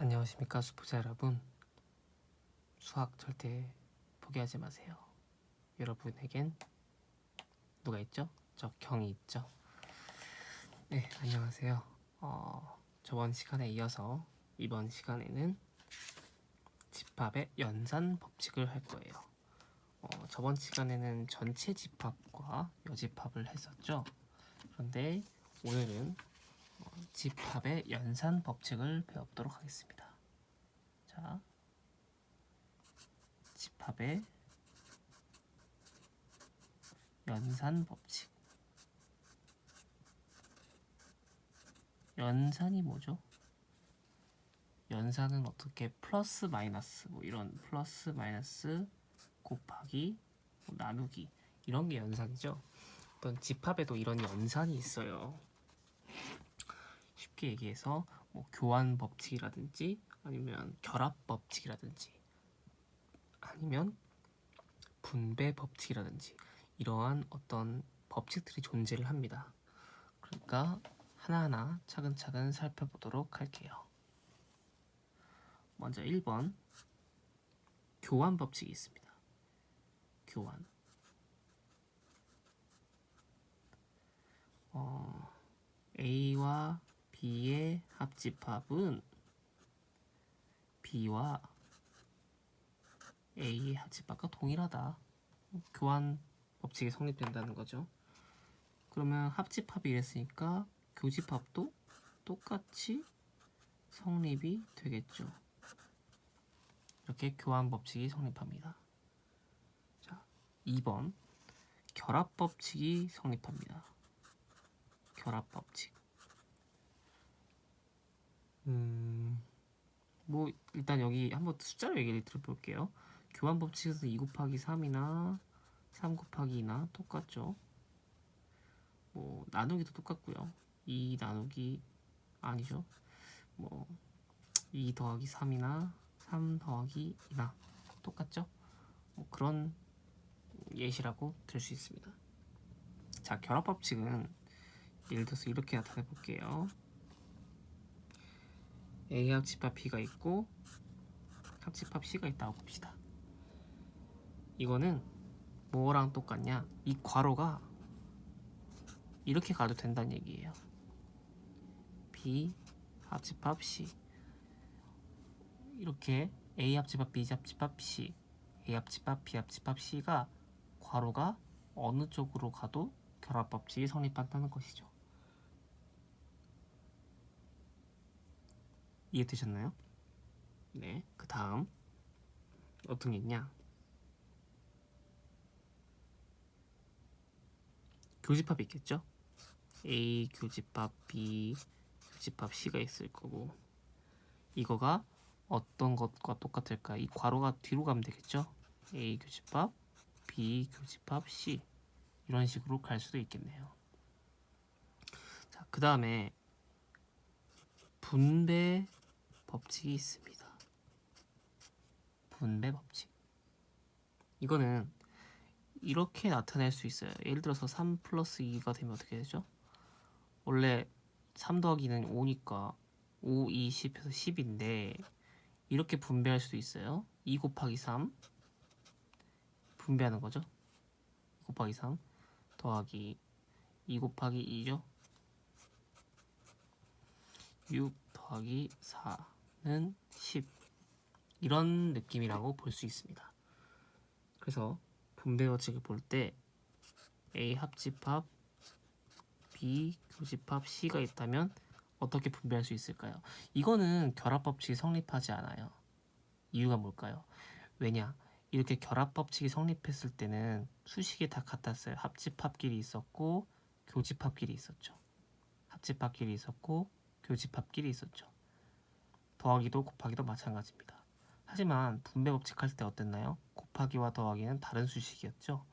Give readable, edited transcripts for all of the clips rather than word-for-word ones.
안녕하십니까 수포자 여러분. 수학 절대 포기하지 마세요. 여러분에겐 누가 있죠? 저 경이 있죠. 네, 안녕하세요. 저번 시간에 이어서 이번 시간에는 집합의 연산 법칙을 할 거예요. 저번 시간에는 전체 집합과 여집합을 했었죠. 그런데 오늘은 집합의 연산 법칙을 배워보도록 하겠습니다. 자, 집합의 연산 법칙. 연산이 뭐죠? 연산은 어떻게 플러스 마이너스 뭐 이런 플러스 마이너스 곱하기 나누기 이런 게 연산이죠. 어떤 집합에도 이런 연산이 있어요. 쉽게 얘기해서 뭐 교환 법칙이라든지 아니면 결합 법칙이라든지 아니면 분배 법칙이라든지 이러한 어떤 법칙들이 존재를 합니다. 그러니까 하나하나 차근차근 살펴보도록 할게요. 먼저 1번 교환 법칙이 있습니다. 교환. A와 B의 합집합은 B와 A의 합집합과 동일하다. 교환 법칙이 성립된다는 거죠. 그러면 합집합이 이랬으니까 교집합도 똑같이 성립이 되겠죠. 이렇게 교환 법칙이 성립합니다. 자, 2번 결합 법칙이 성립합니다. 결합 법칙. 뭐 일단 여기 한번 숫자로 얘기를 들어볼게요. 교환 법칙에서 2 곱하기 3이나 3 곱하기 2나 똑같죠. 뭐 나누기도 똑같고요. 2 나누기 아니죠. 뭐 2 더하기 3이나 3 더하기 2나 똑같죠. 뭐 그런 예시라고 들 수 있습니다. 자, 결합 법칙은 예를 들어서 이렇게 나타내 볼게요. A 합집합 B가 있고 합집합 C가 있다고 봅시다. 이거는 뭐랑 똑같냐? 이 괄호가 이렇게 가도 된다는 얘기예요. B 합집합 C. 이렇게 A 합집합 B 합집합 C, A 합집합 B 합집합 C가 괄호가 어느 쪽으로 가도 결합 법칙이 성립한다는 것이죠. 이해되셨나요? 네. 그 다음 어떤 게 있냐? 교집합이 있겠죠? A 교집합 B 교집합 C가 있을 거고, 이거가 어떤 것과 똑같을까? 이 괄호가 뒤로 가면 되겠죠? A 교집합 B 교집합 C 이런 식으로 갈 수도 있겠네요. 자, 그 다음에 분배 법칙이 있습니다. 분배 법칙. 이거는 이렇게 나타낼 수 있어요. 예를 들어서 3 플러스 2가 되면 어떻게 되죠? 원래 3 더하기는 5니까 5, 2, 10 해서 10인데 이렇게 분배할 수도 있어요. 2 곱하기 3 분배하는 거죠. 2 곱하기 3 더하기 2 곱하기 2죠. 6 더하기 4는 10 이런 느낌이라고 볼 수 있습니다. 그래서 분배 법칙을 볼 때 A 합집합 B 교집합 C가 있다면 어떻게 분배할 수 있을까요? 이거는 결합 법칙이 성립하지 않아요. 이유가 뭘까요? 왜냐? 이렇게 결합 법칙이 성립했을 때는 수식이 다 같았어요. 합집합끼리 있었고 교집합끼리 있었죠. 합집합끼리 있었고 교집합끼리 있었죠. 더하기도 곱하기도 마찬가지입니다. 하지만 분배 법칙 할 때 어땠나요? 곱하기와 더하기는 다른 수식이었죠.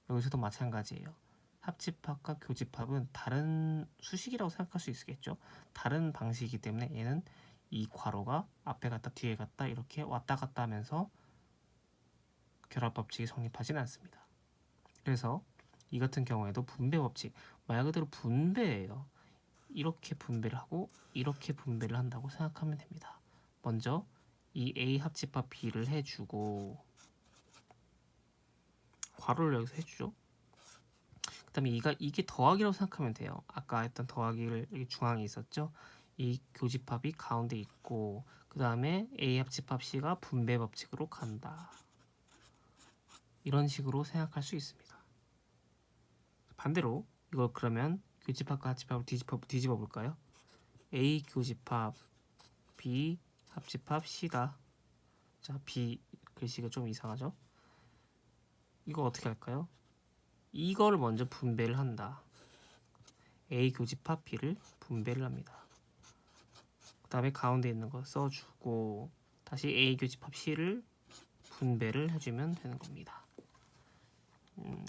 여기서도 마찬가지예요. 합집합과 교집합은 다른 수식이라고 생각할 수 있겠죠. 다른 방식이기 때문에 얘는 이 괄호가 앞에 갔다 뒤에 갔다 이렇게 왔다 갔다 하면서 결합 법칙이 성립하진 않습니다. 그래서 이 같은 경우에도 분배 법칙, 말 그대로 분배예요. 이렇게 분배를 하고 이렇게 분배를 한다고 생각하면 됩니다. 먼저 이 A 합집합 B를 해주고 괄호를 여기서 해주죠. 그 다음에 이게 더하기라고 생각하면 돼요. 아까 했던 더하기를 여기 중앙에 있었죠. 이 교집합이 가운데 있고 그 다음에 A 합집합 C가 분배 법칙으로 간다. 이런 식으로 생각할 수 있습니다. 반대로 이걸 그러면 교집합과 합집합을 뒤집어 볼까요? A 교집합 B 합집합 C다. 자, B 글씨가 좀 이상하죠? 이거 어떻게 할까요? 이거를 먼저 분배를 한다. A 교집합 B를 분배를 합니다. 그 다음에 가운데 있는 거 써주고 다시 A 교집합 C를 분배를 해주면 되는 겁니다.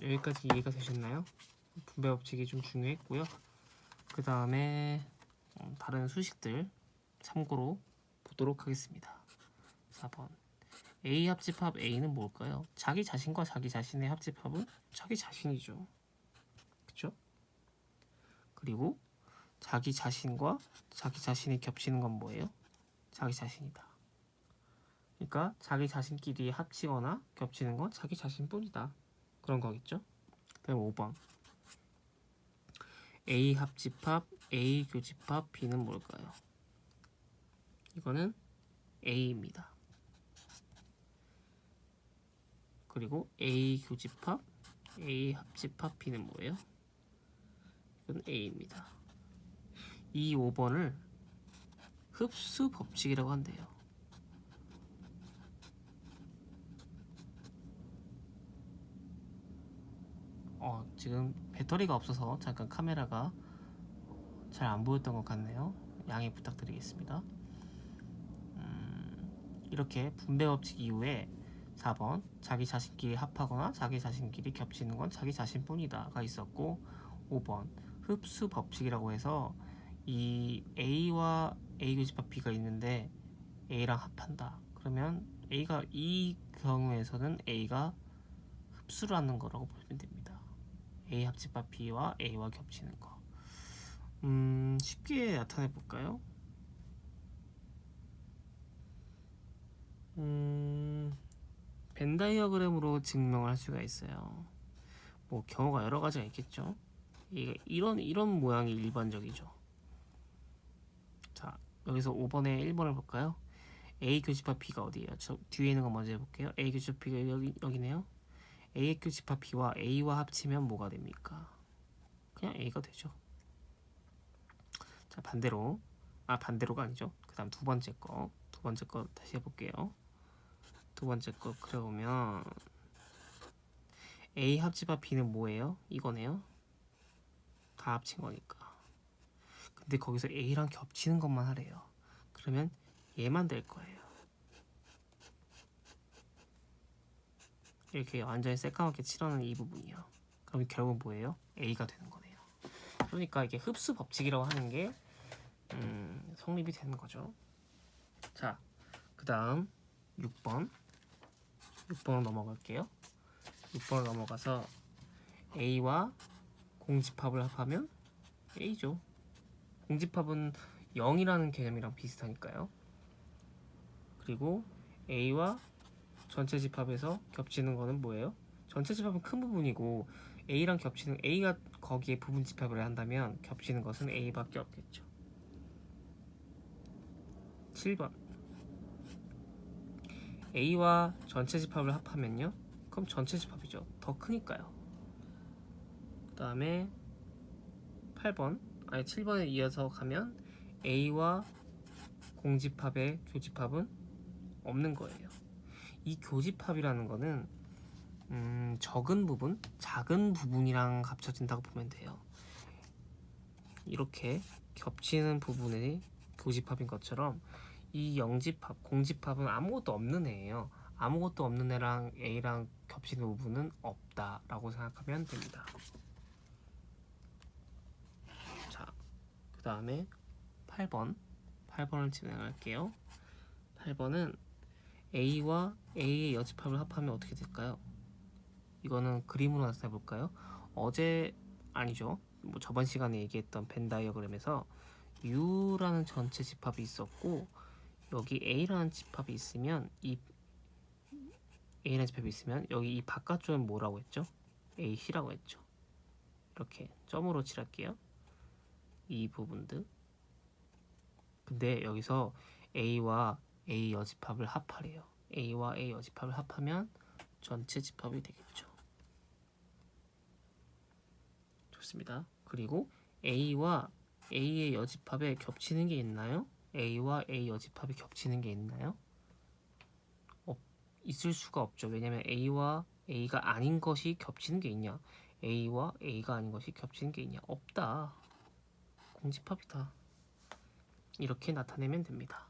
여기까지 이해가 되셨나요? 분배 법칙이 좀 중요했고요. 그 다음에 다른 수식들 참고로 보도록 하겠습니다. 4번 A 합집합 A는 뭘까요? 자기 자신과 자기 자신의 합집합은 자기 자신이죠. 그쵸? 그리고 자기 자신과 자기 자신이 겹치는 건 뭐예요? 자기 자신이다. 그러니까 자기 자신끼리 합치거나 겹치는 건 자기 자신뿐이다. 그런 거겠죠? 그다음 5번 A 합집합 A 교집합 B는 뭘까요? 이거는 A입니다. 그리고 A 교집합 A 합집합 B는 뭐예요? 이건 A입니다. 이 5번을 흡수 법칙이라고 한대요. 지금 배터리가 없어서 잠깐 카메라가 잘 안 보였던 것 같네요. 양해 부탁드리겠습니다. 이렇게 분배 법칙 이후에 4번 자기 자신끼리 합하거나 자기 자신끼리 겹치는 건 자기 자신뿐이다가 있었고 5번 흡수 법칙이라고 해서 이 A와 A 교집합 B가 있는데 A랑 합한다. 그러면 A가 이 경우에서는 A가 흡수를 하는 거라고 보시면 됩니다. A 합집합 B와 A와 겹치는 거. 쉽게 나타내 볼까요? 벤 다이어그램으로 증명을 할 수가 있어요. 뭐 경우가 여러 가지가 있겠죠. 이런 모양이 일반적이죠. 자, 여기서 5번에 1번을 볼까요? A 교집합 B가 어디예요? 저 뒤에 있는 거 먼저 해볼게요. A 교집합 B가 여기네요. A 교집합 B와 A와 합치면 뭐가 됩니까? 그냥 A가 되죠. 자, 반대로가 아니죠. 그 다음 두 번째 거 다시 해볼게요. 두 번째 거 그려보면 A 합집합 B는 뭐예요? 이거네요. 다 합친 거니까. 근데 거기서 A랑 겹치는 것만 하래요. 그러면 얘만 될 거예요. 이렇게 완전히 새까맣게 칠하는 이 부분이요. 그럼 결국 뭐예요? A가 되는 거네요. 그러니까 이게 흡수 법칙이라고 하는 게 성립이 되는 거죠. 자, 그 다음 6번 넘어갈게요. 6번을 넘어가서 A와 공집합을 합하면 A죠. 공집합은 0이라는 개념이랑 비슷하니까요. 그리고 A와 전체 집합에서 겹치는 거는 뭐예요? 전체 집합은 큰 부분이고 A랑 겹치는 A가 거기에 부분 집합을 한다면 겹치는 것은 A밖에 없겠죠. 7번 A와 전체 집합을 합하면요? 그럼 전체 집합이죠. 더 크니까요. 그 다음에 7번에 이어서 가면 A와 공집합의 교집합은 없는 거예요. 이 교집합이라는 거는 적은 부분, 작은 부분이랑 합쳐진다고 보면 돼요. 이렇게 겹치는 부분이 교집합인 것처럼 이 영집합, 공집합은 아무것도 없는 애예요. 아무것도 없는 애랑 A랑 겹치는 부분은 없다라고 생각하면 됩니다. 자, 그 다음에 8번을 진행할게요. 8번은 A와 A의 여집합을 합하면 어떻게 될까요? 이거는 그림으로 나타내 볼까요? 저번 시간에 얘기했던 벤 다이어그램에서 U라는 전체 집합이 있었고 여기 A라는 집합이 있으면 A라는 집합이 있으면 여기 이 바깥쪽은 뭐라고 했죠? AC라고 했죠. 이렇게 점으로 칠할게요. 이 부분들. 근데 여기서 A와 A 여집합을 합하래요. A와 A 여집합을 합하면 전체 집합이 되겠죠. 좋습니다. 그리고 A와 A의 여집합에 겹치는 게 있나요? A와 A 여집합이 겹치는 게 있나요? 있을 수가 없죠. 왜냐면 A와 A가 아닌 것이 겹치는 게 있냐? A와 A가 아닌 것이 겹치는 게 있냐? 없다. 공집합이다. 이렇게 나타내면 됩니다.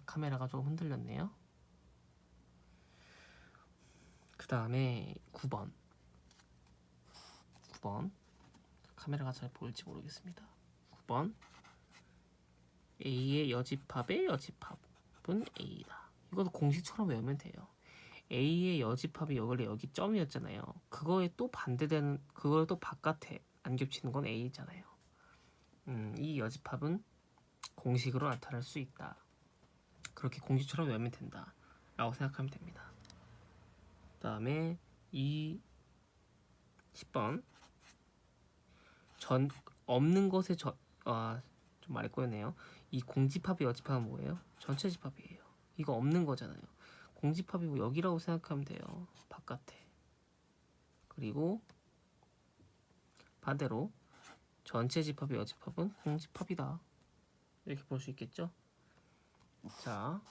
카메라가 좀 흔들렸네요. 그 다음에 9번. 카메라가 잘 보일지 모르겠습니다. 9번. A의 여집합의 여집합은 A다. 이것도 공식처럼 외우면 돼요. A의 여집합이 원래 여기 점이었잖아요. 그거에 또 반대되는, 그걸 또 바깥에 안 겹치는 건 A잖아요. 이 여집합은 공식으로 나타날 수 있다. 그렇게 공식처럼 외우면 된다 라고 생각하면 됩니다. 그 다음에 10번 없는 것에 좀 말이 꼬였네요. 이 공집합의 여집합은 뭐예요? 전체 집합이에요. 이거 없는 거잖아요. 공집합이 뭐 여기라고 생각하면 돼요. 바깥에. 그리고 반대로 전체 집합의 여집합은 공집합이다. 이렇게 볼 수 있겠죠? 자,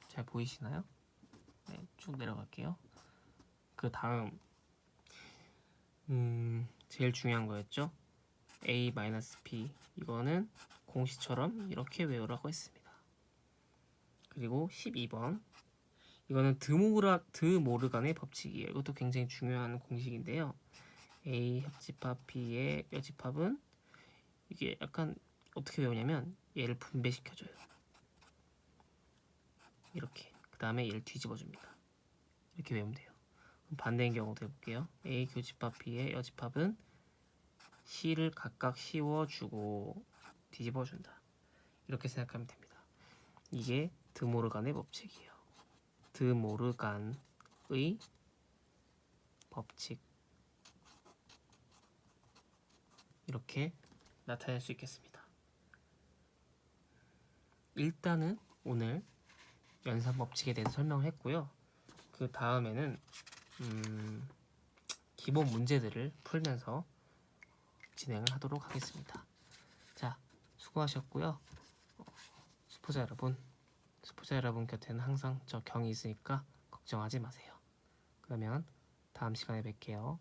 잘 보이시나요? 네, 쭉 내려갈게요. 그 다음 제일 중요한 거였죠? A-P 이거는 공식처럼 이렇게 외우라고 했습니다. 그리고 12번 이거는 드모르간의 법칙이에요. 이것도 굉장히 중요한 공식인데요. A 합집합 B의 여집합은 이게 약간 어떻게 외우냐면 얘를 분배시켜줘요. 이렇게. 그 다음에 얘를 뒤집어줍니다. 이렇게 외우면 돼요. 그럼 반대인 경우도 해볼게요. A 교집합 B의 여집합은 C를 각각 씌워주고 뒤집어준다. 이렇게 생각하면 됩니다. 이게 드모르간의 법칙이에요. 드모르간의 법칙. 이렇게 나타낼 수 있겠습니다. 일단은 오늘 연산 법칙에 대해서 설명을 했고요. 그 다음에는 기본 문제들을 풀면서 진행을 하도록 하겠습니다. 자, 수고하셨고요. 스포자 여러분 곁에는 항상 저 경이 있으니까 걱정하지 마세요. 그러면 다음 시간에 뵐게요.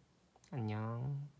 안녕.